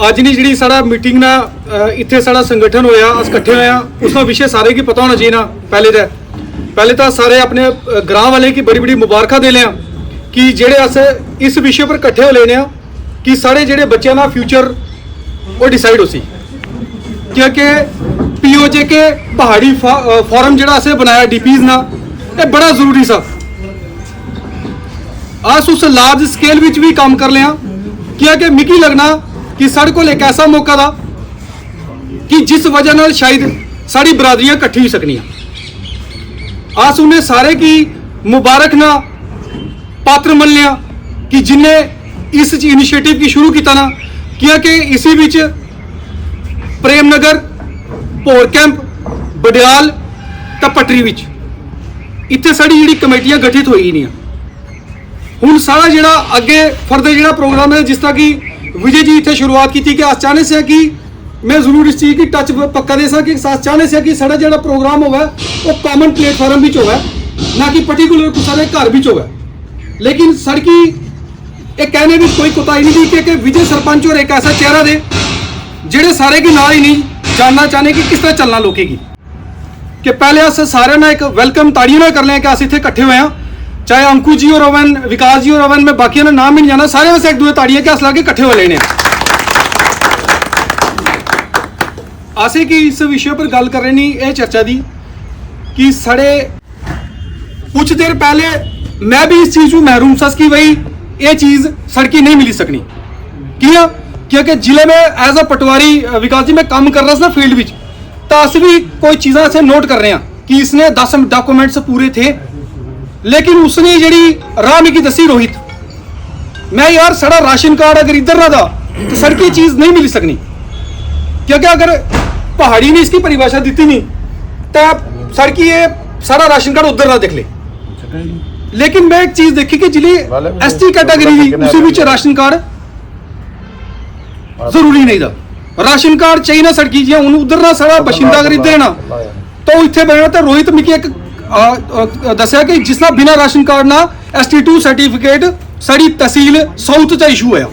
ਅੱਜ ਨਹੀਂ ਜਿਹੜੀ ਸਾਡਾ ਮੀਟਿੰਗ ਨਾ ਇੱਥੇ ਸਾਡਾ ਸੰਗਠਨ ਹੋਇਆ, ਅਸ ਇਕੱਠੇ ਹੋਇਆ, उसका विषय सारे की पता होना चाहिए ना। पहले तो सारे अपने ग्रां वाले की बड़ी बड़ी मुबारक दे लें कि जेड़े अस इस विषय पर इकट्ठे हो लेने कि साढ़े जेड़े बच्चों का फ्यूचर वो डिसाइड हो सी, क्योंकि POJ के पहाड़ी फॉरम जेड़ा असें बनाया DPs ना, ये बड़ा जरूरी सा। अस उस लार्ज स्केल विच भी काम कर लिया, क्योंकि मिकी लगना कि साढ़े को एक ऐसा मौका था कि जिस वजह नाल शायद साड़ी बरादरियां इकट्ठी हो सकनियां। अस उन्हें सारे की मुबारक ना पात्र मन लिया कि जिन्हें इस इनिशिएटिव की शुरू किया ना, क्योंकि इसी विच प्रेमनगर, भोर कैंप, बडियाल ते पटरी विच इत्थे साड़ी जिहड़ी कमेटियां गठित होई नहीं। हुण सारा जिहड़ा अगे फर्दर जिहड़ा प्रोग्राम है, जिस तरह की विजय जी इतने शुरुआत की थी कि अस चाहते से कि मैं जरूर इस चीज़ की टच पक्का दे कि अस चाहते से कि साढ़ा जो प्रोग्राम होगा वो कॉमन प्लेटफॉर्म भी होगा, ना कि पर्टिकुलर कुछ सारे घर भी होगा। लेकिन सड़की एक कहने भी कोई कोताही नहीं थी कि विजय सरपंच और एक ऐसा चेहरा दे जेड़े सारे की नाल ही नहीं जानना चाहने कि किस तरह चलना लोगों की। कि पहले अस सारे ना एक वेलकम ताड़ियों ना कर लें कि अस इतने इकट्ठे हुए हैं, चाहे अंकु जी और ओवन, विकास जी और ओवन, मैं बाकी ना नाम ही नहीं जाना, सारे बस एक दूसरे ताड़ियां के अस लाके इकट्ठे हो लेने। आसे कि इस विषय पर गल कर रहे नहीं, ये चर्चा दी कि साढ़े कुछ देर पहले मैं भी इस चीज़ को महरूम सा कि भाई ये चीज़ सड़की नहीं मिली सकनी। क्यों? क्योंकि जिले में एज अ पटवारी विकास जी मैं काम कर रहा था फील्ड में, तो अस भी कोई चीज़ा से नोट कर रहे हैं कि इसने 10 डॉक्यूमेंट्स पूरे थे, लेकिन उसने जी राह मिकी दसी रोहित, मैं यार साड़ा राशन कार्ड अगर इधर ना था तो सड़की चीज़ नहीं मिल सकनी। क्योंकि अगर पहाड़ी ने इसकी परिभाषा दी नहीं तो सड़की ये सारा राशन कार्ड उधर ना देख ले। लेकिन मैं एक चीज देखी कि जिले ST कैटेगरी थी उसी बीच राशन कार्ड जरूरी नहीं था, राशन कार्ड चाहिए ना सड़की जी उधर ना सारा बशिंदा अगर इधर ना तो इतने बना। तो रोहित मिकी एक दसिया कि जिसना बिना राशन कार्ड ना ST2 सर्टिफिकेट साड़ी तहसील साउथ च इशू होया,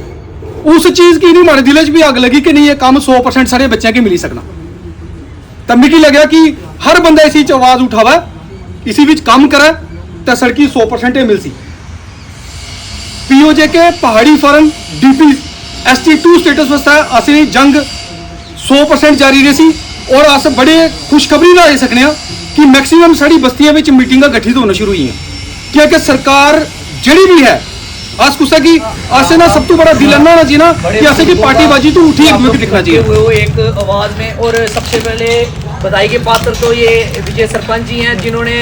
उस चीज़ की नहीं हमारे दिल भी अग लगी कि नहीं ये काम 100% सारे बच्चों के मिली सकना। तब मिकी लगे कि हर बंदा इसी आवाज़ उठावा, इसी बीच काम करे तो सड़की 100% मिल सी। POJ के पहाड़ी फॉरम DP ST2 स्टेटस वास्ते असी जंग 100% जारी रही सी, और अस बड़े खुशखबरी ला सकने कि मैक्सीमम साड़ी बस्तियों में मीटिंग गठित होना शुरू हुई हैं। क्योंकि सरकार जड़ी भी है आज कुछ की आसे ना सब तो बड़ा दिल होना चाहिए ना कि आसे की पार्टीबाजी तो उठी एक दूसरे दिखना चाहिए वो एक आवाज़ में। और सबसे पहले बधाई के पात्र तो ये विजय सरपंच जी हैं, जिन्होंने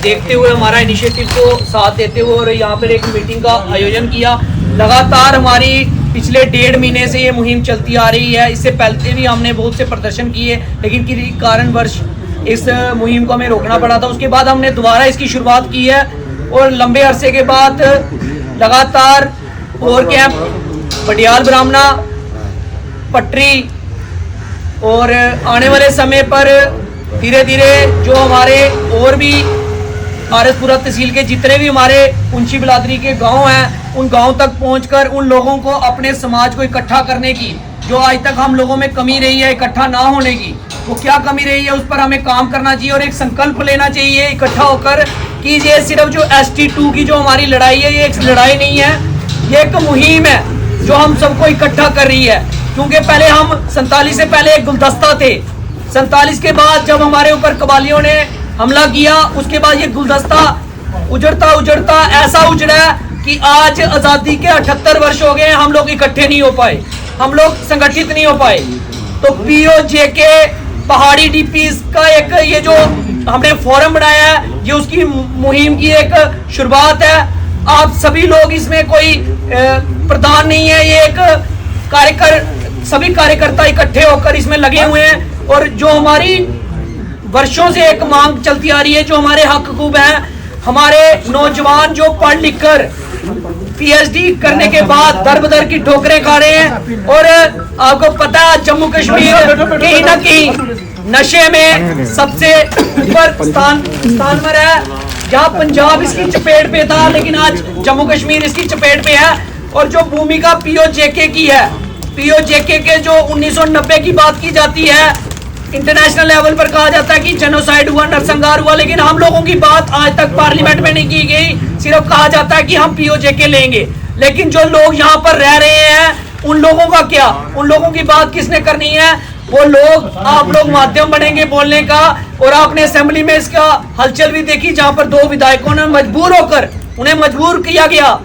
देखते हुए हमारा इनिशिएटिव को साथ देते हुए और यहाँ पर एक मीटिंग का आयोजन किया। लगातार हमारी पिछले 1.5 महीने से ये मुहिम चलती आ रही है। इससे पहले भी हमने बहुत से प्रदर्शन किए, लेकिन किसी कारणवश इस मुहिम को हमें रोकना पड़ा था। उसके बाद हमने दोबारा इसकी शुरुआत की है और लंबे अरसे के बाद लगातार भोर कैंप, बडियाल ब्राह्मणा, पटरी और आने वाले समय पर धीरे धीरे जो हमारे और भी आरसपुरा तहसील के जितने भी हमारे पुंछी बिलादरी के गांव हैं, उन गांव तक पहुंचकर उन लोगों को अपने समाज को इकट्ठा करने की, जो आज तक हम लोगों में कमी रही है इकट्ठा ना होने की, वो क्या कमी रही है उस पर हमें काम करना चाहिए और एक संकल्प लेना चाहिए इकट्ठा होकर कि ये सिर्फ जो ST2 की जो हमारी लड़ाई है ये एक लड़ाई नहीं है, ये एक मुहिम है जो हम सबको इकट्ठा कर रही है। क्योंकि पहले हम 47 से पहले एक गुलदस्ता थे, 47 के बाद जब हमारे ऊपर कबालियों ने हमला किया उसके बाद ये गुलदस्ता उजड़ता उजड़ता ऐसा उजड़ा कि आज आज़ादी के 78 वर्ष हो गए, हम लोग इकट्ठे नहीं हो पाए, हम लोग संगठित नहीं हो पाए। तो POJ के पहाड़ी DPs का एक ये जो हमने फोरम बनाया है, ये उसकी मुहिम की एक शुरुआत है। आप सभी लोग इसमें कोई प्रधान नहीं है, ये एक सभी कार्यकर्ता इकट्ठे होकर इसमें लगे हुए हैं। और जो हमारी वर्षों से एक मांग चलती आ रही है, जो हमारे हक खूब है, हमारे नौजवान जो पढ़ लिख कर PhD करने के बाद दर बदर की ठोकरें खा रहे हैं। और आपको पता है जम्मू कश्मीर कहीं ना कहीं नशे में सबसे ऊपर स्थान पर है, जहाँ पंजाब इसकी चपेट पे था, लेकिन आज जम्मू कश्मीर इसकी चपेट पे है। और जो भूमिका POJK की है पीओजेके के जो 1990 की बात की जाती है, इंटरनेशनल लेवल पर कहा जाता है कि जेनोसाइड हुआ, नरसंहार हुआ, लेकिन हम लोगों की बात आज तक पार्लियामेंट में नहीं की गई। सिर्फ कहा जाता है कि हम पीओजेके लेंगे, लेकिन जो लोग यहाँ पर रह रहे हैं उन लोगों का क्या, उन लोगों की बात किसने करनी है? वो लोग, आप लोग माध्यम बनेंगे बोलने का। और आपने असेंबली में इसका हलचल भी देखी, जहां पर 2 विधायकों ने मजबूर होकर, उन्हें मजबूर किया गया,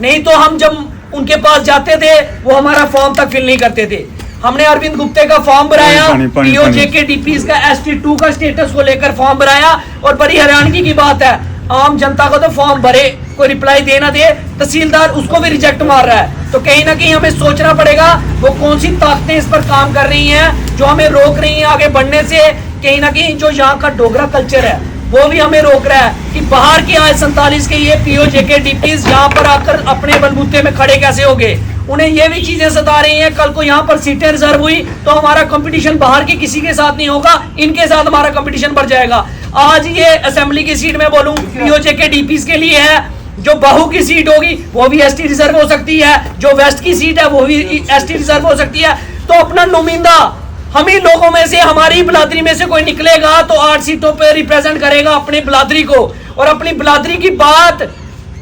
नहीं तो हम जब उनके पास जाते थे वो हमारा फॉर्म तक फिल नहीं करते थे। हमने अरविंद गुप्ते का फॉर्म भराया, पीओजेके डीपीज का ST2 का स्टेटस को लेकर फॉर्म भराया, और बड़ी हैरानगी की बात है, आम जनता को तो फॉर्म भरे, कोई रिप्लाई दे ना दे, तहसीलदार उसको भी रिजेक्ट मार रहा है। तो कहीं ना कहीं हमें सोचना पड़ेगा वो कौन सी ताकतें इस पर काम कर रही हैं जो हमें रोक रही हैं आगे बढ़ने से। कहीं ना कहीं जो यहाँ का डोगरा कल्चर है वो भी हमें रोक रहा है कि बाहर के आए 47 के ये पीओजेके डीपीज यहाँ पर आकर अपने बलबूते में खड़े कैसे हो गए। उन्हें ये भी चीजें सता रही हैं, कल को यहाँ पर सीटें रिजर्व हुई तो हमारा कंपटीशन बाहर के किसी के साथ नहीं होगा, इनके साथ हमारा कंपटीशन बढ़ जाएगा। आज ये असेंबली की सीट में बोलूं पीओजेके डीपीज के लिए है, जो बहू की सीट होगी वो भी ST रिजर्व हो सकती है, जो वेस्ट की सीट है वो भी ST रिजर्व हो सकती है। तो अपना नुमाइंदा हम ही लोगों में से, हमारी बिलादरी में से कोई निकलेगा तो 8 सीटों पर रिप्रेजेंट करेगा अपनी बिलादरी को, और अपनी बिलादरी की बात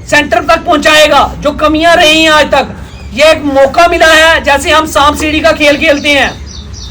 सेंटर तक पहुंचाएगा। जो कमियां रही हैं आज तक, ये एक मौका मिला है, जैसे हम सांप सीढ़ी का खेल खेलते हैं,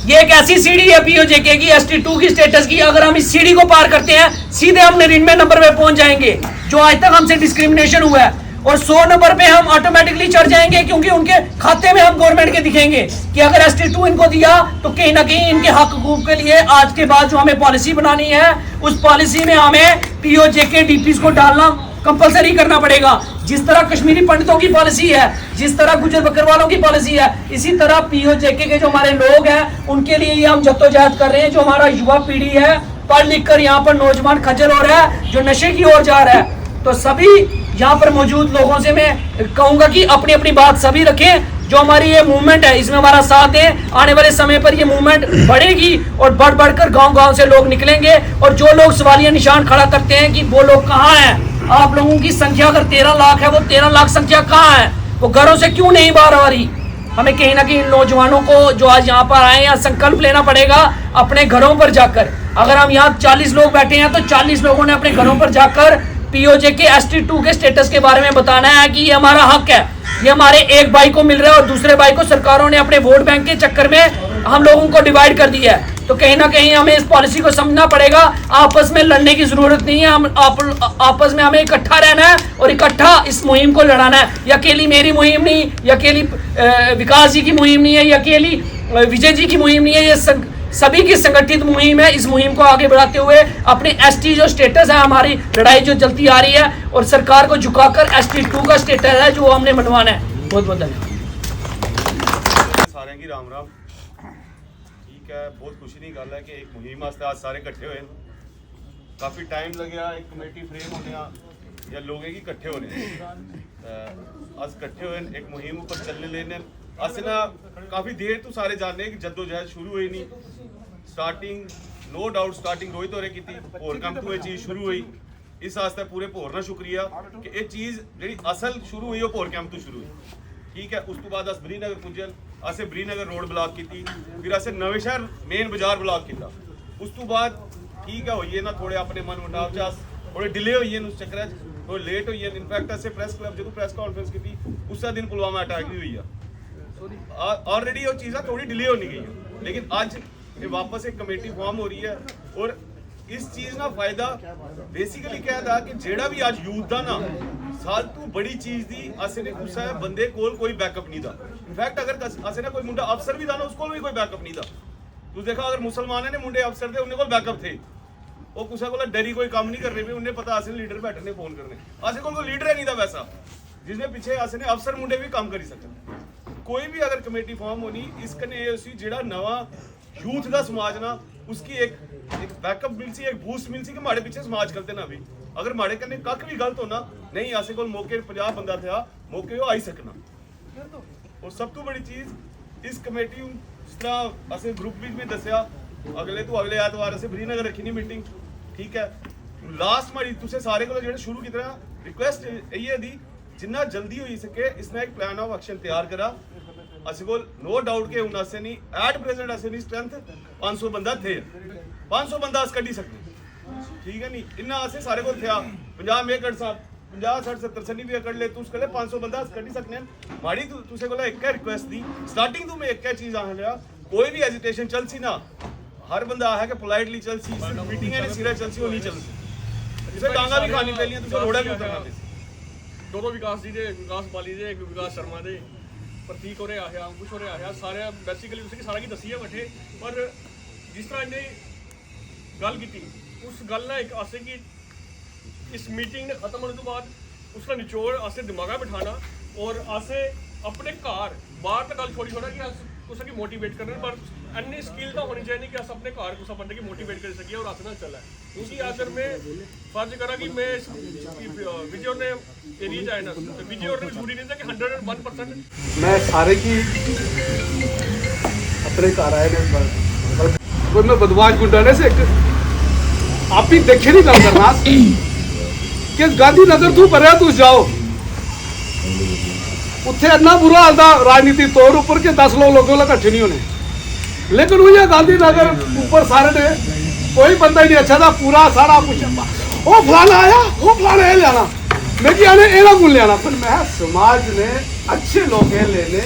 ये एक ऐसी सीढ़ी है पीओजेके की ST2 की स्टेटस की, अगर हम इस सीढ़ी को पार करते हैं सीधे हम 99 नंबर पे पहुंच जाएंगे, जो आज तक हमसे डिस्क्रिमिनेशन हुआ है, और 100 नंबर पे हम ऑटोमेटिकली चढ़ जाएंगे, क्योंकि उनके खाते में हम गवर्नमेंट के दिखेंगे कि अगर ST2 इनको दिया तो कहीं ना कहीं इनके हक हकूक के लिए आज के बाद जो हमें पॉलिसी बनानी है उस पॉलिसी में हमें पीओजेके डीपीज को डालना कंपलसरी करना पड़ेगा। जिस तरह कश्मीरी पंडितों की पॉलिसी है, जिस तरह गुजर बकरवालों की पॉलिसी है, इसी तरह पीओजेके के जो हमारे लोग हैं उनके लिए ये हम जद्दोजहद कर रहे हैं। जो हमारा युवा पीढ़ी है, पढ़ लिख कर यहाँ पर नौजवान खज्जल हो रहा है, जो नशे की ओर जा रहा है, तो सभी यहाँ पर मौजूद लोगों से मैं कहूंगा कि अपनी अपनी बात सभी रखें। जो हमारी ये मूवमेंट है इसमें हमारा साथ दें, आने वाले समय पर ये मूवमेंट बढ़ेगी और बढ़ बढ़कर गांव-गांव से लोग निकलेंगे। और जो लोग सवालिया निशान खड़ा करते हैं कि वो लोग कहाँ हैं, आप लोगों की संख्या अगर 13 लाख है, वो 13 लाख संख्या कहाँ है, वो घरों से क्यों नहीं बाहर आ रही? हमें कहीं ना कहीं नौजवानों को जो आज यहाँ पर आए हैं संकल्प लेना पड़ेगा अपने घरों पर जाकर। अगर हम यहाँ 40 लोग बैठे हैं तो 40 लोगों ने अपने घरों पर जाकर पीओजेके ST2 के स्टेटस के बारे में बताना है कि ये हमारा हक है, ये हमारे एक भाई को मिल रहा है और दूसरे भाई को सरकारों ने अपने वोट बैंक के चक्कर में हम लोगों को डिवाइड कर दिया है। तो कहीं ना कहीं हमें इस पॉलिसी को समझना पड़ेगा। आपस में लड़ने की जरूरत नहीं है, हम आपस में हमें इकट्ठा रहना है और इकट्ठा इस मुहिम को लड़ाना है। ये अकेली मेरी मुहिम नहीं, ये अकेली विकास जी की मुहिम नहीं है, ये अकेली विजय जी की मुहिम नहीं है, ये सभी की संगठित मुहिम है। इस मुहिम को आगे बढ़ाते हुए अपनी ST जो स्टेटस है, हमारी लड़ाई जो चलती आ रही है, और सरकार को झुकाकर ST2 का स्टेटस है जो हमने मनवाना है। बहुत बहुत धन्यवाद। सारे की राम राम। ठीक है, बहुत खुशी की गल है कि एक मुहिम वास्ते आज सारे इकट्ठे हुए। काफ़ी टाइम लगे एक कमेटी फ्रेम होने या लोग इकट्ठे होने, अस इकट्ठे हुए एक मुहिम ऊपर चलने लेने। अस ना काफ़ी देर तो सारे जानने कि जद्दोजहद शुरू हुई नहीं, starting no doubt starting Rohit होरे की होर कम तो ये चीज़ शुरू हुई। इस वास्ते पूरे भोर ना शुक्रिया कि ये चीज़ जी असल शुरू हुई वो भोर कैंप तो शुरू हुई। ठीक है, उस तो बाद अस ब्रीनगर पुजन, असें ब्रीनगर रोड ब्लॉक की, फिर असें नवे शहर मेन बाजार ब्लॉक किया। उस तो बाद ठीक है होइए ना थोड़े अपने मन मुटाव च थोड़े डिले होइए उस चक्कर थोड़े लेट होइए। इनफैक्ट असें प्रेस क्लब जो प्रेस कॉन्फ्रेंस की उस दिन पुलवामा अटैक भी हुई है। ऑलरेडी वो चीज़ थोड़ी डिले होनी गई है, लेकिन आज ये वापस एक कमेटी फॉर्म हो रही है। और इस चीज़ का फायदा बेसिकली क्या था कि जेड़ा भी आज यूथ का ना साल तो बड़ी चीज़ थी, असें ने कुछ है बंदे कोल कोई बैकअप नहीं था। इनफैक्ट अगर असें ना कोई मुंडा अफसर भी था ना उसको भी कोई बैकअप नहीं था। तू देखा अगर मुसलमान ने मुंडे अफसर थे उन्हें कोल बैकअप थे, वो कुछ को डरी कोई काम नहीं कर रहे, उन्हें पता असें लीडर बैठने फोन करने, असें कोई लीडर नहीं था वैसा जिसमें पीछे असें ने अफसर मुंडे भी काम करी सकते। कोई भी अगर कमेटी फॉर्म होनी इसकने जेड़ा नवा यूथ का समाज ना उसकी एक बैकअप मिल सी, एक बूस्ट मिल सी कि माड़े पीछे समाज चलते ना भी अगर माड़े कने कख भी गलत होना नहीं असें कोल मौके 50 बंदा था मौके वो आई सकना। और सब तो बड़ी चीज़ इस कमेटी जिस तरह असें ग्रुप भी दसिया अगले तो अगले ऐतवार असें ब्रीनगर रखी नहीं मीटिंग। ठीक है, लास्ट माड़ी तुसें सारे को जो शुरू की तरह रिक्वेस्ट यही दी जिन्ना जल्दी हो सके इसने एक प्लान ऑफ एक्शन तैयार करा ਅਸੀਂ ਕੋਲ ਨੋ ਡਾਊਟ ਕਿ ਹੁਣ ਅਸੀਂ ਨਹੀਂ ਐਟ ਪ੍ਰੈਜ਼ੈਂਟ ਅਸੀਂ ਨਹੀਂ ਸਟਰੈਂਥ 500 ਬੰਦਾ ਥੇ 500 ਬੰਦਾ ਅਸ ਕੱਢੀ ਸਕਦੇ ਠੀਕ ਹੈ ਨਹੀਂ ਇੰਨਾ ਅਸੀਂ ਸਾਰੇ ਕੋਲ ਥਿਆ 50 ਮੇਕੜ ਸਾਹਿਬ 50 60 70 ਸਨੀ ਵੀ ਕੱਢ ਲੈ ਤੂੰ ਉਸ ਕੋਲੇ 500 ਬੰਦਾ ਅਸ ਕੱਢੀ ਸਕਨੇ ਮਾੜੀ ਤੁਸੀਂ ਕੋਲ ਇੱਕ ਹੈ ਰਿਕੁਐਸਟ ਦੀ ਸਟਾਰਟਿੰਗ ਤੋਂ ਮੈਂ ਇੱਕ ਹੈ ਚੀਜ਼ ਆਹ ਲਿਆ ਕੋਈ ਵੀ ਐਜੀਟੇਸ਼ਨ ਚੱਲ ਸੀ ਨਾ ਹਰ ਬੰਦਾ ਹੈ ਕਿ ਪੋਲਾਈਟਲੀ ਚੱਲ ਸੀ ਮੀਟਿੰਗ ਹੈ ਸਿਰੇ ਚੱਲ ਸੀ ਉਹ ਨਹੀਂ ਚੱਲ ਸੀ ਇਸੇ ਡਾਂਗਾ ਵੀ ਖਾਣੀ ਪੈਲੀਆਂ ਤੁਸੀਂ ਰੋੜਾ ਵੀ ਉਤਰਨਾ ਪਈ दोनों विकास जी दे विकास बाली दे एक विकास शर्मा दे प्रतीक होरे आया अंकुश होरे आया सारे बेसिकली उसकी सारा की दसी है बैठे पर जिस तरह इन्हें गल की उस गल ने एक आसे की इस मीटिंग ने खत्म होने तो बाद उसका निचोड़ आसे दिमागा बिठाना और आसे अपने घर बाहर तक गल छोड़ी छोड़ा कि अस कुछ की मोटिवेट करने पर अन्य स्किल तो होनी चाहिए कि अस अपने घर कुछ बंदे की मोटिवेट कर सकिए और आसना चला है उसी आखिर में फर्ज करा कि मैं विजय ने एरिया जाए ना विजय और जरूरी नहीं था कि 101% मैं सारे की अपने घर आए ने कोई मैं बदमाश गुंडा ने से आप भी देखे नहीं गल करना कि गांधीनगर तू भरिया तू जाओ उत्थे इतना बुरा हाल था राजनीति तौर ऊपर के 10 लोगों का इकट्ठे नहीं होने लेकिन वो गांधीनगर ऊपर सारे ने कोई बंदा ही नहीं अच्छा था पूरा सारा कुछ वो फलाना आया वो फलाना ये लिया मैं कि आने एना गुण लिया पर मैं समाज ने अच्छे लोग लेने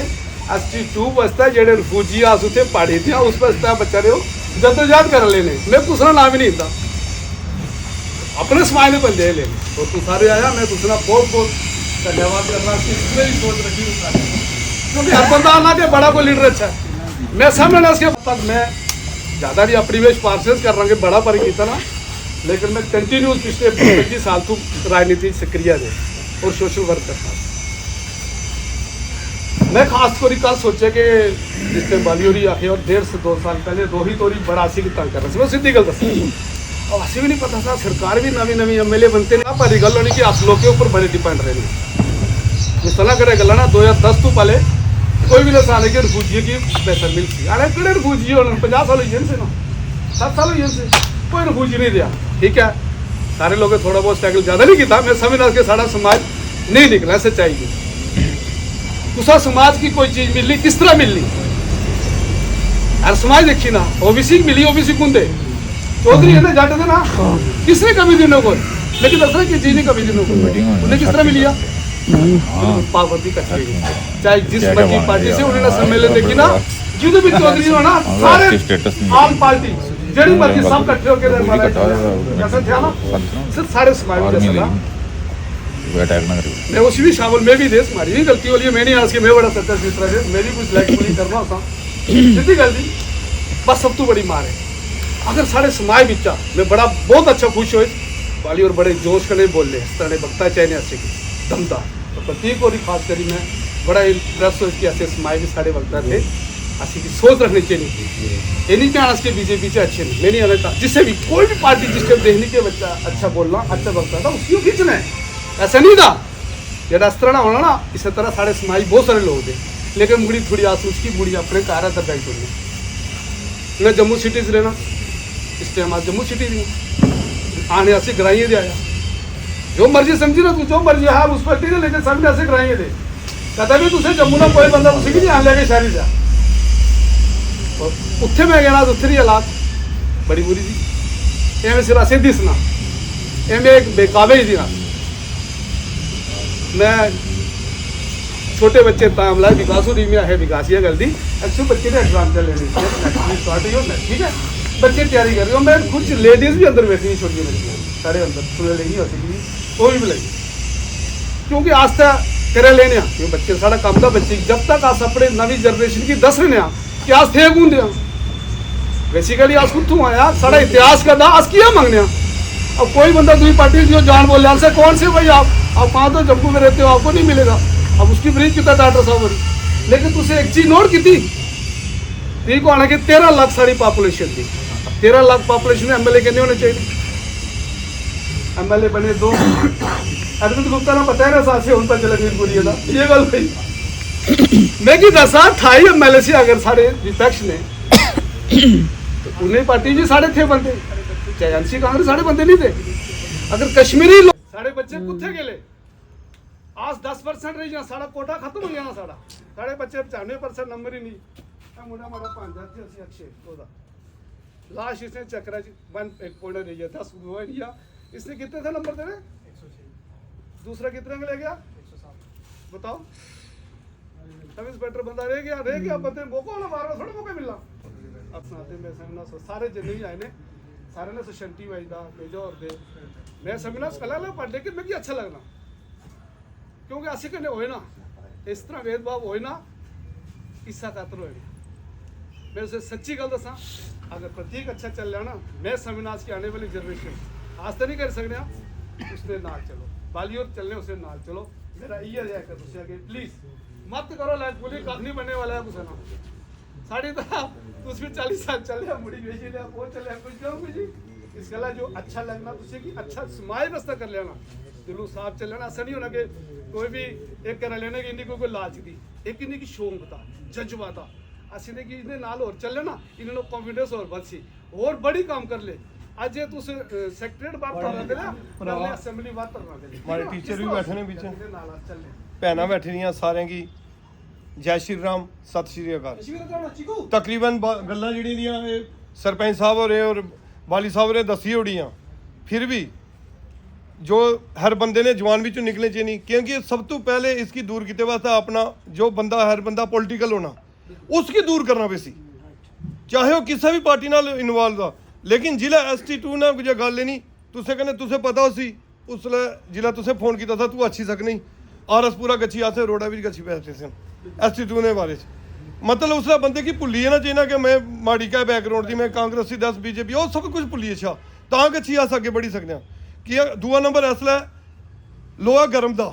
अच्छी ट्यूब बसता जेडे रिफ्यूजी आस उसे पहाड़ी थी उस पर बच्चा रहे जद्दोजहद कर लेने मैं दूसरा नाम ही नहीं था अपने समाज ने बंदे लेने तो तू सारे आया मैं दूसरा बहुत बहुत धन्यवाद कर रहा मेरी सोच रखी क्योंकि हर बंदा आना के बड़ा कोई लीडर अच्छा है मैं समझना इसके तक मैं ज़्यादा नहीं अपनी वेश पार्सेस कर रहा हूँ बड़ा पर किया ना लेकिन मैं कंटिन्यू पिछले 25 साल तो राजनीति सक्रिय है और सोशल वर्क करता मैं खास तौर कल सोचा कि जिस टाइम बाली होरी आके और 1.5 से 2 साल पहले 2 ही तोरी बड़ा सी तंग कर रहा मैं सीधी गल दस और असी भी नहीं पता था सरकार भी नवी नवी MLA बनते ना पर गल होनी कि अस लोग के ऊपर बड़े डिपेंड रहे जिस तरह करे गल ना 2010 तो पहले कोई भी दसा कि रिफ्यूजी की पैसा मिलती अरे कि रिफ्यूजी हो 50 साल हुई से ना 7 साल हुई से कोई रिफ्यूजी नहीं दिया ठीक है सारे लोग थोड़ा बहुत स्ट्रगल ज़्यादा नहीं किया मैं समझना कि सारा समाज नहीं निकला सच्चाई की दूसरा समाज की कोई चीज़ मिली किस तरह मिली हर समाज देखी ना OBC मिली OBC कौन दे चौधरी है ना जाट थे ना किसने कभी दिनों को लेकिन दस की चीज नहीं कभी दिनों को उन्हें किस तरह मिली पावर्टी कट्ठी चाहे जिस मर्जी पार्टी से उन्होंने सम्मेलन देखी ना जितने भी चौधरी हो ना सारे आम पार्टी जेडी मर्जी सब इकट्ठे होकर ऐसा था ना सिर्फ सारे समाज में मैं उसी भी शामिल मैं भी देश हमारी भी गलती हो रही है मैं नहीं आज के मैं बड़ा सच्चा चित्र है मेरी कुछ लाइक नहीं करना होता जितनी गलती बस सब तो बड़ी मार है अगर सारे समाज बिचा मैं बड़ा बहुत अच्छा खुश हुए वाली और बड़े जोश कने बोल रहे इस तरह बक्ता चाहिए अच्छे की दमदार तो प्रतीक और खास करी मैं बड़ा इंटरेस्ट हो कि ऐसे समाज भी सारे वक्ता थे ऐसी की सोच रखनी चाहिए ये नहीं क्या के बीजेपी से अच्छे नहीं मैं नहीं अलग था जिससे भी कोई भी पार्टी जिसके देखने के बच्चा अच्छा बोलना अच्छा वक्ता था उसकी खींचना है ऐसा नहीं था जरा इस तरह होना ना इसी तरह सारे समाज बहुत सारे लोग थे लेकिन मुड़ी थोड़ी आस उसकी मुड़ी अपने कार तक गई छोड़नी मैं जम्मू सिटी से लेना इस टाइम आज जम्मू सिटी दी आने ऐसे ग्राइए दे आया जो मर्जी समझी ना तू जो मर्जी है उस पर ठीक है लेकिन समझ ऐसे ग्राइए दे कहता भी तुझे जम्मू ना कोई बंदा उसी भी नहीं आने लगे शहरी जा और उत्थे मैं गया उत्थे दी हालात बड़ी बुरी थी एवं सिरा सीधी सुना एवं एक बेकाबे ही थी ना मैं छोटे बच्चे तामला विकास हो रही में है विकास ये गलती एक्चुअली बच्चे ने एग्जाम चल लेनी स्टार्ट ही होना ठीक है बच्चे तैयारी कर रहे हो मैं कुछ लेडीज भी अंदर बैठी हुई छोटी बच्ची सारे अंदर सुने लगी हो सकी वो भी लगी क्योंकि आज तक करे लेने क्यों बच्चे सारा काम का बच्चे जब तक आज अपने नवी जनरेशन की दस रहे कि आज थे कौन दिया बेसिकली आज कुछ आया सारा इतिहास का दा आज किया मांगने अब कोई बंदा दूसरी पार्टी जो जान बोल रहा है कौन से भाई आप कहाँ तो जम्मू में रहते हो आपको नहीं मिलेगा अब उसकी ब्रीज कितना डॉक्टर साहब लेकिन तुझे एक चीज नोट की थी ठीक आने की 13 लाख सारी पॉपुलेशन थी 13 लाख पॉपुलेशन में MLA कितने होने चाहिए MLA बने 2 अरविंद गुप्ता ने बताया ना साथ से उन पर चला पूरी था ये गल भाई मैं कि दसा 28 MLA से अगर सारे विपक्ष ने तो उन्हें पार्टी जी साढ़े थे बंदे चाहे NC कांग्रेस साढ़े बंदे नहीं थे अगर कश्मीरी लोग साढ़े बच्चे कुत्थे गेले आज 10% रही जाना सारा कोटा खत्म हो जाना सारा साढ़े बच्चे 95% नंबर ही नहीं ਇਹ ਮੁੰਡਾ ਮਾੜਾ 5 ਸੀ ਅਸੀਂ ਅਕਸ਼ੇ ਉਹਦਾ लास्ट इसने चक्रा 1 पॉइंट ले गया 10 हुआ नहीं गया इसने कितने थे नंबर तेरे 106 दूसरा कितने में ले गया 107 बताओ सब इंस्पेक्टर बंदा रह गया बंदे मौका वाला बार थोड़ा मौका मिलना अब सुनाते मैं समझना सारे जिन्ने भी आए ने सारे ने सुशंटी वजदा भेजो और दे मैं समझना कला ला पढ़ लेकिन मैं अच्छा लगना क्योंकि असि कने होए ना इस तरह भेदभाव होए ना इसा कातर होए मैं उसे सच्ची गल दसा अगर प्रतीक अच्छा चल रहा ना मैं समझना की आने वाली जनरेशन आज तो नहीं कर सकते उसने नाल चलो बालियों चलने उसे नाल चलो मेरा ये है कि तुझे आगे प्लीज मत करो लाइफ पुलिस कख नहीं बनने वाला है कुछ ना साड़ी तरह तुझ भी 40 साल चल रहा मुड़ी बेची लिया वो चल रहा कुछ जाऊँ जी इस गला जो अच्छा लगना तुझे कि अच्छा स्माइल रस्ता कर लेना दिलों साफ चल लेना ऐसा नहीं होना कि कोई भी एक कर लेने की इन्हीं कोई लालच दी एक इन्हीं की शौक था जज्बा था ਅਸੀਂ ਨੇ ਕਿ ਇਹਦੇ ਨਾਲ ਹੋਰ ਚੱਲੇ ਨਾ ਇਹਨਾਂ ਨੂੰ ਕੰਫੀਡੈਂਸ ਹੋਰ ਵੱਧ ਸੀ ਹੋਰ ਬੜੀ ਕੰਮ ਕਰ ਲੈ ਅੱਜ ਇਹ ਤੁਸੀਂ ਸੈਕਟਰੀਏਟ ਬਾਹਰ ਕਰਨਾ ਦੇ ਨਾ ਨਾਲੇ ਅਸੈਂਬਲੀ ਬਾਹਰ ਕਰਨਾ ਦੇ हमारे टीचर भी बैठे ने पीछे ਇਹਦੇ ਨਾਲ ਚੱਲੇ भैन बैठी ਦੀਆਂ ਸਾਰਿਆਂ की जय श्री राम सत श्री अकाल तकरीबन गल्लां ਜਿਹੜੀਆਂ ਦੀਆਂ ਇਹ सरपंच साहब हो रहे और वाली साहब ने दसी होड़ियां फिर भी जो हर बंदे ने जवान भी निकलने चाहिए नहीं क्योंकि सब तो पहले इसकी दूर किते वास्ते अपना जो बंदा हर बंदा पॉलिटिकल होना उसकी दूर करना वैसी चाहे वो किसी भी पार्टी नाल इन्वॉल्व था लेकिन जिला ST2 ने जो गल नहीं तुसे कहने तुसे पता उसी उसले जिला तुसे फोन किया था तू अच्छी सक नहीं RS पूरा गच्छी आसे रोड़ा भी गच्छी पे स्टेशन ST2 ने बारे मतलब उसला बंदे की भुल्ली है ना चाहिए कि मैं माड़ी का बैकग्राउंड थी मैं कांग्रेसी 10 BJP वो सब कुछ भुल्ली अच्छा तां गच्छी अस अगे बढ़ी सकते हैं कि दूआ नंबर इसलै लोहा गर्म दा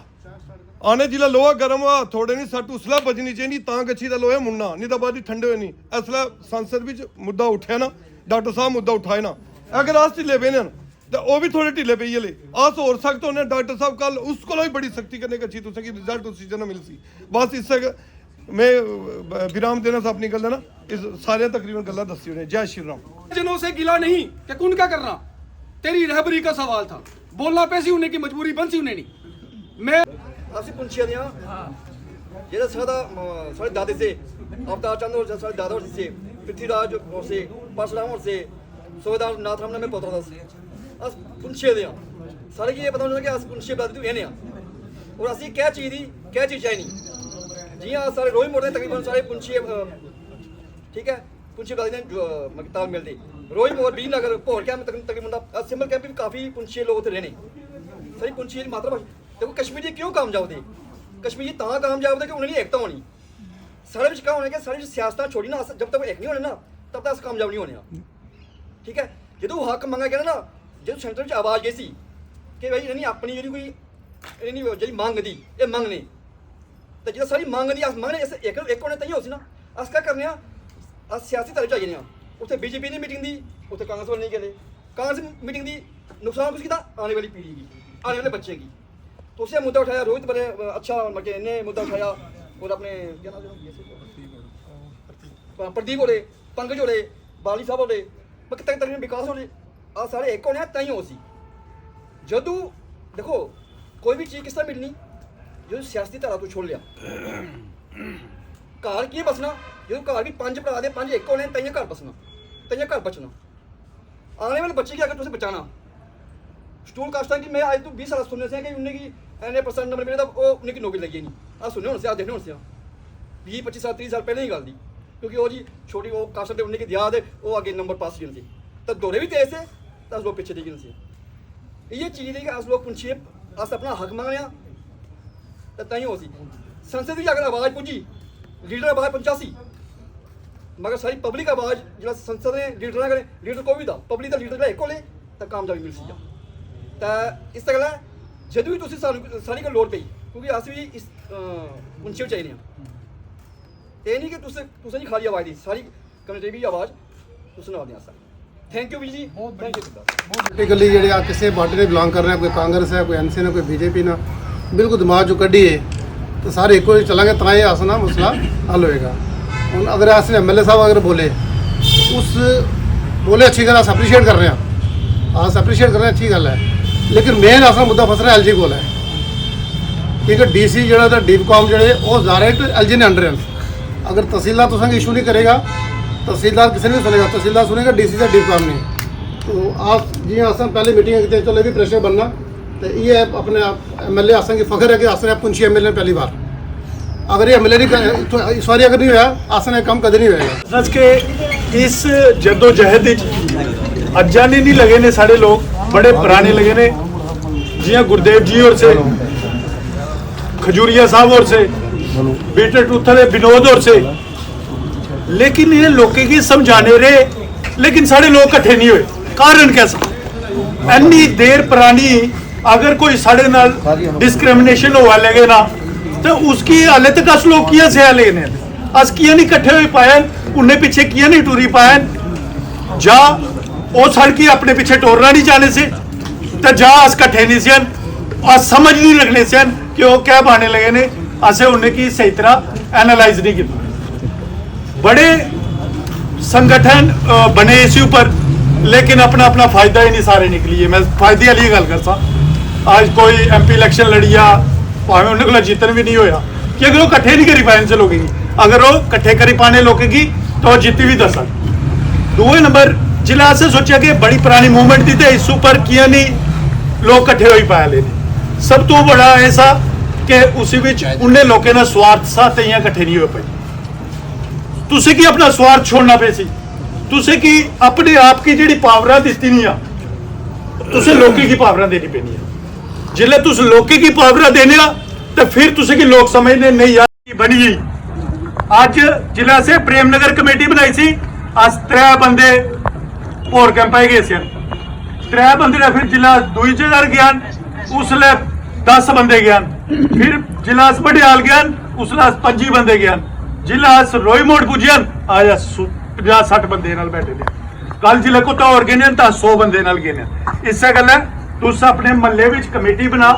आने जिला लोहा गर्म हुआ थोड़े नहीं सट उसला बजनी चाहिए तां गच्छी दा लोहा मुड़ना नहीं तो बाद ठंडे होए नहीं इसलै संसद विच मुद्दा उठा ना डॉक्टर साहब मुद्दा उठाए ना अगर अस ढिले पे न तो वह भी थोड़े ढिले पे ले अस होर सख्त होने डॉक्टर साहब कल उस को भी बड़ी सख्ती करने गच्छी तुसें कि रिजल्ट उस चीज़ ना मिल सी बस इससे मैं विराम देना सा अपनी गल ना इस सारे तकरीबन गल्ला दसी उन्हें जय श्री राम जनों से गिला नहीं कि कौन क्या करना तेरी रहबरी का सवाल था बोलना पैसी होने की मजबूरी बन सी उन्हें नहीं मैं ਅਸੀਂ ਪੁੰਛਿਆ ਦੀਆਂ ਜਿਹੜਾ ਸਾਡੇ ਦਾਦੇ ਸੇ अवतार चंद और सारे दादा और से पृथ्वीराज और से परशुराम और से सोवेदार नाथराम ने पता था अस पुंछे दे सारे की ये पता होना कि अस पुंछे बात तू एने और असि क्या चीज दी क्या चीज चाहिए जी हां सारे रोई मोड़े तकरीबन सारे पुंछे ठीक है पुंछे बात ने मकताल मिलती रोई मोड़ भी नगर भोर कैंप तकरीबन सिंबल कैंप भी काफी पुंछे लोग थे रहने सारी पुंछे की मातृभाषा देखो कश्मीरी क्यों कामयाब थे कश्मीरी ता कामयाब थे कि उन्हें एकता होनी सारे विच क्या होना कि सारी सियासत छोड़ी ना जब तक एक नहीं होने ना तब तक कामयाब नहीं होने ठीक है जो हक मंगा गया ना जो सेंटर में आवाज़ गई सी कि भाई इन्हें अपनी जी कोई इन्हें जी मंग दी ये मंगने तो जो सारी मंग दी अस मंगने एक होने ताइयों सी ना अस क्या करने अस सियासी तरफ चाहिए उत्थे BJP की मीटिंग दी उत्थे कांग्रेस वाले नहीं गए कांग्रेस मीटिंग दी नुकसान कुछ किया आने वाली पीढ़ी की आने वाले बच्चे की तो उसे मुद्दा उठाया रोहित बड़े अच्छा मतलब इन्हें मुद्दा उठाया और अपने क्या नाम प्रदीप होरे पंकज होरे बाली साहब होरे तक विकास होरे आ सारे एक होने ताई हो सी जदू देखो कोई भी चीज़ किस तरह मिलनी जो सियासी धारा तू छोड़ लिया घर की बसना जो घर भी 5 भरा दे 5 एक होने ताइयां घर बसना ताइयां घर बचना आने वाले बच्चे की अगर तुझे बचाना स्टूल कास्टा की मैं आज तो 20 साल सुनने से कि उन्हें की एने % नंबर मिले तो वो उन्हें की नौकरी लगी नहीं आज सुनने होने से आज देखने होने से 20-25 साल 30 साल पहले ही गल दी क्योंकि वो जी छोटी वो कास्टा थे उन्हें की दिया दे वो आगे नंबर पास की थी तो दौरे भी तेज थे तो अस लोग पीछे थी से ये चीज़ है कि अस लोग पुंछिए अस अपना हक मांगने तो ताई हो सी संसद की अगर आवाज़ पुजी लीडर आवाज़ पहुंचा सी मगर सारी पब्लिक आवाज़ जो संसद ने लीडर ना करे लीडर कोई भी था पब्लिक का लीडर एक होले तो कामयाबी मिल सी जा तो इस गल जदों भी तुम सारी को लोड़ पई क्योंकि अस भी इस पुंछे चाहिए ये नहीं कि तुसें जी खाली आवाज़ दी सारी कम्युनिटी भी आवाज़ तुस सुना दें सर थैंक यू भी जी थैंक यू पॉलिटिकली जो किसी पार्टी ने बिलोंग कर रहे हैं कोई कांग्रेस है कोई NC ने कोई BJP ना बिल्कुल दिमाग जो कड्डी है तो सारे एक ही चलेंगे तो ये आसना मसला हल होएगा हूँ अगर अस MLA साहब अगर बोले उस बोले अच्छी गल अस अप्रीशिएट कर रहे हैं अस अप्रीशिएट कर रहे हैं अच्छी गल है लेकिन मेन असा मुद्दा फस रहा LG कोल है क्योंकि डीसी जो डीपकॉम जो डायरेक्ट एलजी ने अंडर है। अगर तहसीलदार तुसा इशू नहीं करेगा, तहसीलदार किसी नहीं सुनेगा, तहसीलदार सुनेगा डीसी से डीपकॉम नहीं। तो आप जी अस पहले मीटिंग की चलो भी प्रेशर बनना, तो ये अपने MLA आसन की फखर है कि आसन पुंछी MLA पहली बार, अगर ये MLA नहीं तो इस बार अगर नहीं होया आसन काम कदे नहीं होएगा। आज के इस जदोजहद अजाने नहीं लगे ने सारे लोग, बड़े पुराने लगे ने, जियां गुरदेव जी और से, खजूरिया साहब और से, बीटर टूथर विनोद और से, लेकिन ये लोगों की समझाने रहे, लेकिन सारे लोग इकट्ठे नहीं हुए। कारण कैसा? इतनी देर पुरानी अगर कोई साढ़े नाल डिस्क्रिमिनेशन हुआ लगे ना, तो उसकी हाले तक अस लोग किया से लेने अस किया नहीं इकट्ठे हुए पाए, उन्हें पीछे किया नहीं टूरी पाए, जा वो सड़की अपने पीछे टोरना नहीं चाहने से, तो जा अस इकट्ठे नहीं सन, अस समझ नहीं लगने से कि वो क्या बहाने लगे ने, असें उन्हें की सही तरह एनालाइज नहीं किया। बड़े संगठन बने इस ऊपर, लेकिन अपना अपना फायदा ही नहीं सारे निकली है। मैं फायदे वाली गल करता, आज कोई MP इलेक्शन लड़िया, भावें उन्हें को जीतन भी नहीं होया, कि अगर वो कट्ठे नहीं करी पाए लोगों की, अगर वो कट्ठे करी पाने लोगों की तो वो जीती भी 10। दूसरे नंबर जिला असें सोचा कि बड़ी पुरानी मूवमेंट थी, तो इस ऊपर किया नहीं लोग कट्ठे हो ही पाया लेने। सब तो बड़ा ऐसा कि उसी विच उन्हें लोगों ने स्वार्थ साथ इयां कट्ठे नहीं हो पाए। तुसे की अपना स्वार्थ छोड़ना पे सी, तुसे की अपने आप की जी पावरा दिती नहीं आ, तुसे लोकी की पावरा देनी पैनी है। जिले तुस लोकी की पावरा देने आ, तो फिर तुसे की लोग समझने नहीं यार बनी गई। आज जिला से प्रेमनगर कमेटी बनाई सी, अस 3 बंदे और कैंपाई गए सी, 3 बंदे फिर जिला दुई जगह गया, उसले 10 बंदे गया, फिर जिला बडियाल गया, उसले 25 बंदे गया, जिला रोई मोड़ पुजन आया 50-60 बंदे नाल बैठे थे। कल जिले को तो और गए तो 100 बंदे नाल गए। इससे गल है तुस अपने महल्ले विच कमेटी बना,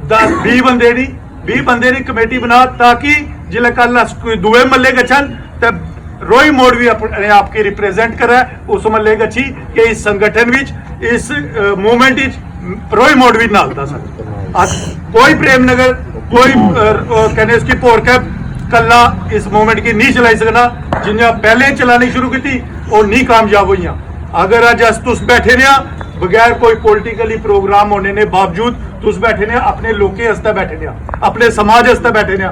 10-20 बंदे दी 20 बंदे दी कमेटी बना, ताकि जिले कल कोई दुए महल्ले गच्छन तो रोई मोड़ भी अपने आप की रिप्रेजेंट करे उस महल्ले गच्छी कि इस संगठन विच, इस मूवमेंट विच रोई मोड़ भी नाल दा सक। आज कोई प्रेमनगर कोई कहने उसकी पोरकैप कला इस मूवमेंट की नहीं चलाई सकना, जिन्हें पहले चलानी शुरू की थी वो नहीं कामयाब हुई। अगर अज अस तुस बैठे ने बगैर कोई पॉलिटिकली प्रोग्राम होने ने बावजूद तुस बैठे ने अपने लोकें हस्ते बैठे ने, अपने समाज हस्ते बैठे ने,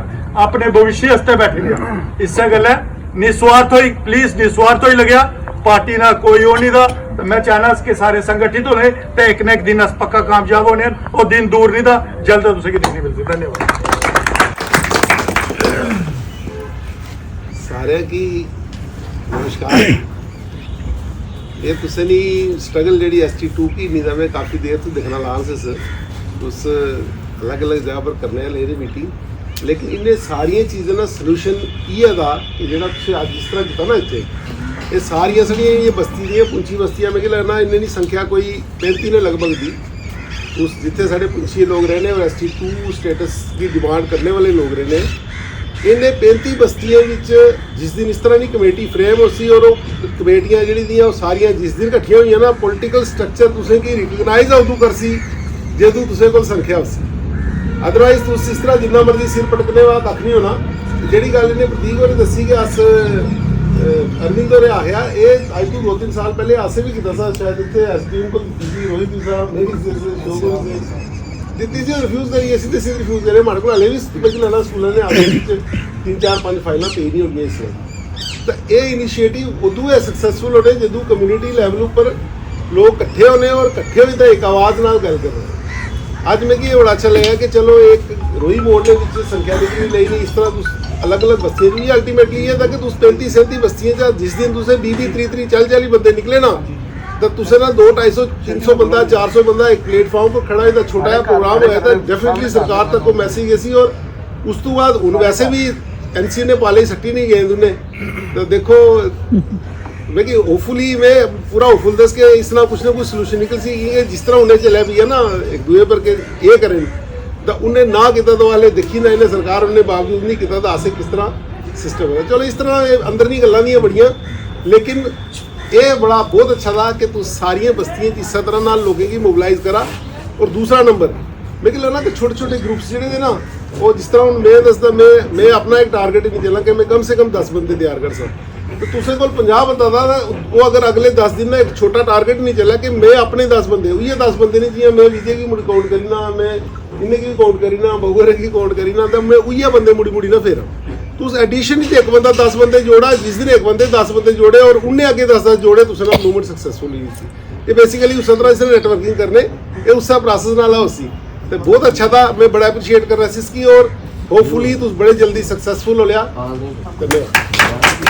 अपने भविष्य हस्ते बैठे ने। इससे गल है निस्वार्थ हो, प्लीज निस्वार्थ हो लग्या, पार्टी ना कोई हो नहीं था। तो मैं चाहना कि सारे संगठित होने तो एक न एक दिन अस पक्का कामयाब होने, और दिन दूर नहीं था, जल्द तुझे देखने मिलती। धन्यवाद सारे की नमस्कार। ये तुसे नहीं स्ट्रगल जी ST2 की नहीं था, मैं काफ़ी देर तो देखना लाल से सर उस अलग अलग जगह पर करने ले रही मीटिंग, लेकिन इन्हें सारिया चीज़ें ना सलूशन ये था कि जो अज जिस तरह किया ना इतने ये सारिया साड़ियाँ ये बस्ती दी पुंछी बस्तियाँ में लगना इन्हें नहीं संख्या कोई 35 ने लगभग दी। उस जितने साढ़े पुंछी लोग रहने और ST2 स्टेटस की डिमांड करने वाले लोग रहने, इन्हें 35 बस्तियों जिस दिन इस तरह की कमेटी फ्रेम हो सी, और कमेटियां जी सारिया जिस दिन कट्ठिया हुई ना पोलिटिकल स्ट्रक्चर तुसें की रिकगनाइज उदू कर सी जदू तुसें कोल संख्या सी। अदरवाइज तुस इस तरह जिन्ना मर्जी सिर पटकने वाला कख नहीं होना। जी गल इन्हें प्रतीक होरें दसी कि अस अरविंद होरें आखिया ये अज तो 2-3 साल पहले असें भी किया शायद इतने SDM को रोहित साहब मेरी दिती जी रिफ्यूज करी, असी तो सीधे रिफ्यूज करे। हमारे को हले भी लैना स्कूलों ने आगे 3-4-5 फाइलें पे नहीं होगी इसमें। तो ये इनिशिएटिव उदू है सक्सैसफुल होने जदू कम्यूनिटी लैवल पर लोग कट्ठे होने और कट्ठे होई तो एक आवाज़ नाल गल करने। अज मैं कि बड़ा अच्छा लगा कि चलो एक रोई मोड़ ने संख्या निकली ले नहीं, इस तरह अलग अलग बस्तियां भी अल्टीमेटली ये था कि तुस 35-37 बस्तियां जिस दिन तुसें 20-30 40 बंदे निकले ना, तो तुसे ना 200-250-300 बंदा 400 बंदा एक प्लेटफॉर्म पर खड़ा है, छोटा जिहा प्रोग्राम होया था, डेफिनेटली सरकार तक वो मैसेज गई सी। और उस तो बाद हुण वैसे भी NC ने पाले सट्टी नहीं गए उन्हें, तो देखो मैं कि होपफुली मैं पूरा होपफुल दस के इस तरह कुछ ना कुछ सोल्यूशन निकल सी। ये जिस तरह उन्हें चला भी है ना एक दूए पर के ये करें, तो उन्हें ना किया तो वाले देखी ना इन्हें सरकार उन्हें बावजूद नहीं किया तो आसे किस तरह सिस्टम है। चलो इस तरह अंदर नहीं गल्लां नहीं बड़ियां, लेकिन ये बड़ा बहुत अच्छा था कि तू सारिया बस्तियां इस तरह ना लोगों की मोबिलाइज करा। और दूसरा नंबर लेकिन लगना कि छोटे छोटे ग्रुप्स ਜਿਹੜੇ ਨੇ ਨਾ ਉਹ ਜਿਸ ਤਰ੍ਹਾਂ ਹੁਣ ਮੈਂ ਦੱਸਦਾ ਮੈਂ ਆਪਣਾ ਇੱਕ ਟਾਰਗੇਟ ਹੀ ਨਹੀਂ ਚੱਲਾਂ ਕਿ ਮੈਂ ਕਮ ਸੇ ਕਮ 10 ਬੰਦੇ ਤਿਆਰ ਕਰ ਸਕਾਂ ਤੇ ਤੁਸੀਂ ਕੋਲ 50 ਬੰਦਾ ਦਾ ਉਹ ਅਗਰ ਅਗਲੇ 10 ਦਿਨ ਨਾ ਇੱਕ ਛੋਟਾ ਟਾਰਗੇਟ ਨਹੀਂ ਚੱਲਾ ਕਿ ਮੈਂ ਆਪਣੇ 10 ਬੰਦੇ ਉਹ 10 ਬੰਦੇ ਨਹੀਂ ਜਿਵੇਂ ਮੈਂ ਵਿਜੇ ਕੀ ਮੁੜ ਕਾਊਂਟ ਕਰੀ ਨਾ ਮੈਂ ਇਹਨੇ ਕੀ ਕਾਊਂਟ ਕਰੀ ਨਾ ਬਗੂਰੇ ਕੀ ਕਾਊਂਟ ਕਰੀ ਨਾ ਤਾਂ ਮੈਂ ਉਹ ਬੰਦੇ ਮੁੜੀ ਨਾ ਫੇਰ ਤੂੰ ਐਡੀਸ਼ਨ ਹੀ ਤੇ ਇੱਕ ਬੰਦਾ 10 ਬੰਦੇ ਜੋੜਾ ਜਿਸ ਦਿਨ ਇੱਕ ਬੰਦੇ 10 ਬੰਦੇ ਜੋੜੇ ਔਰ ਉਹਨੇ ਅੱਗੇ 10 ਜੋੜੇ ਤੁਸੀਂ ਨਾਲ ਮੂਵਮੈਂਟ ਸਕਸੈਸਫੁਲ ਹੋਈ ਸੀ ਇਹ ਬੇਸਿਕਲੀ ਉਸ ਤਰ੍ਹਾਂ से नेटवर्किंग करने ये उसका प्रोसेस नाला होसी तो बहुत अच्छा था मैं बड़ा अप्रिशिएट कर रहा इसकी और होपफुली तुम बड़े जल्दी सक्सेसफुल हो लिया धन्यवाद।